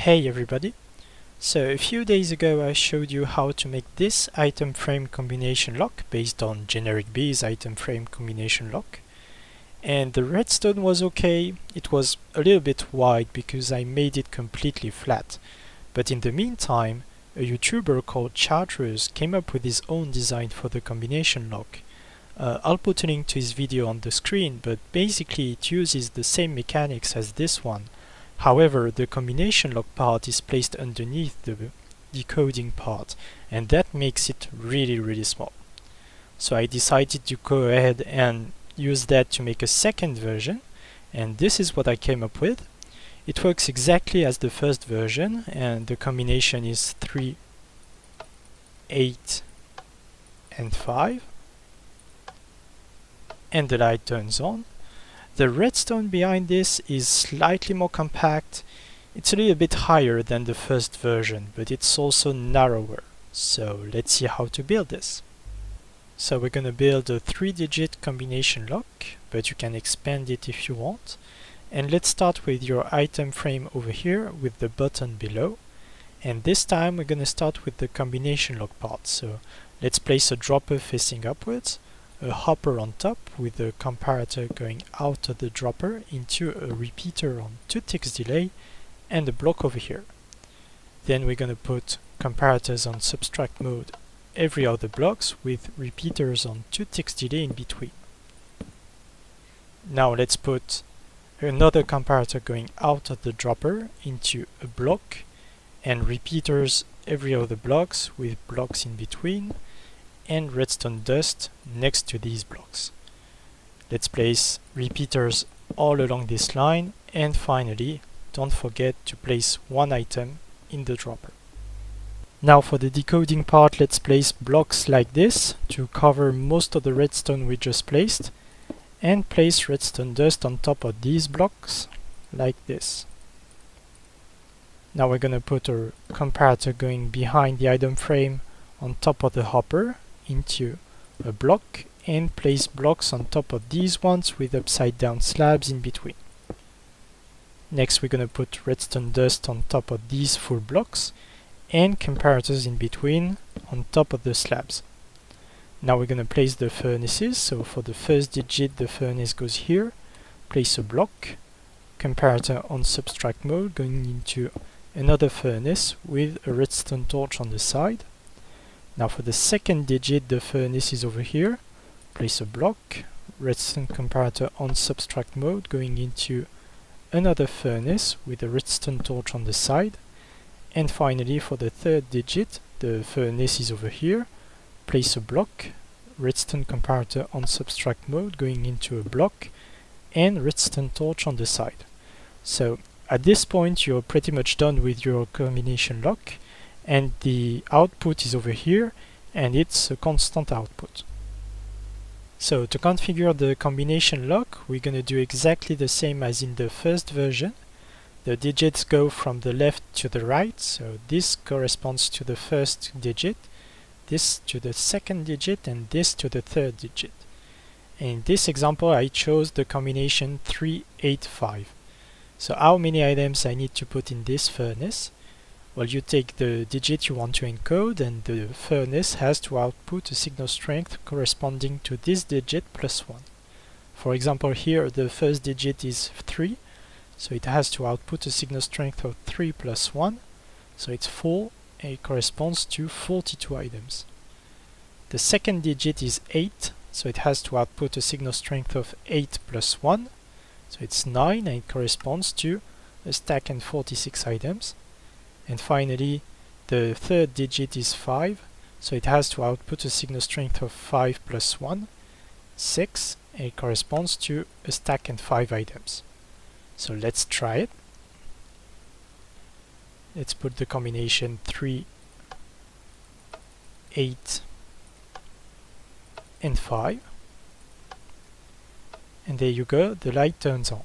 Hey everybody! So a few days ago I showed you how to make this item frame combination lock based on generic B's item frame combination lock. And the redstone was okay. It was a little bit wide because I made it completely flat. But in the meantime, a YouTuber called Chartreuse came up with his own design for the combination lock. I'll put a link to his video on the screen, but basically it uses the same mechanics as this one. However, the combination lock part is placed underneath the decoding part, and that makes it really small. So I decided to go ahead and use that to make a second version, and this is what I came up with. It works exactly as the first version, and the combination is 3, 8, and 5, and the light turns on. The redstone behind this is slightly more compact. It's a little bit higher than the first version, but it's also narrower. So let's see how to build this. So we're going to build a 3-digit combination lock, but you can expand it if you want. And let's start with your item frame over here with the button below. And this time we're going to start with the combination lock part. So let's place a dropper facing upwards, a hopper on top with a comparator going out of the dropper into a repeater on 2 ticks delay, and a block over here. Then we're going to put comparators on subtract mode every other blocks with repeaters on 2 ticks delay in between. Now let's put another comparator going out of the dropper into a block and repeaters every other blocks with blocks in between, and redstone dust next to these blocks. Let's place repeaters all along this line, and finally don't forget to place one item in the dropper. Now for the decoding part, let's place blocks like this to cover most of the redstone we just placed, and place redstone dust on top of these blocks like this. Now we're going to put a comparator going behind the item frame on top of the hopper into a block, and place blocks on top of these ones with upside down slabs in between. Next we're going to put redstone dust on top of these full blocks and comparators in between on top of the slabs. Now we're going to place the furnaces. So for the first digit the furnace goes here, place a block, comparator on subtract mode going into another furnace with a redstone torch on the side. Now for the second digit the furnace is over here, place a block, redstone comparator on subtract mode going into another furnace with a redstone torch on the side. And finally for the third digit the furnace is over here, place a block, redstone comparator on subtract mode going into a block, and redstone torch on the side. So at this point you're pretty much done with your combination lock, and the output is over here, and it's a constant output. So to configure the combination lock, we're going to do exactly the same as in the first version. The digits go from the left to the right, so this corresponds to the first digit, this to the second digit, and this to the third digit. In this example I chose the combination 3, 8, 5. So how many items I need to put in this furnace? Well, you take the digit you want to encode, and the furnace has to output a signal strength corresponding to this digit plus 1. For example, here the first digit is 3, so it has to output a signal strength of 3 plus 1, so it's 4, and it corresponds to 42 items. The second digit is 8, so it has to output a signal strength of 8 plus 1, so it's 9, and it corresponds to a stack and 46 items. And finally, the third digit is 5, so it has to output a signal strength of 5 plus 1, 6, and it corresponds to a stack and 5 items. So let's try it. Let's put the combination 3, 8, and 5. And there you go, the light turns on.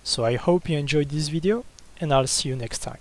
So I hope you enjoyed this video, and I'll see you next time.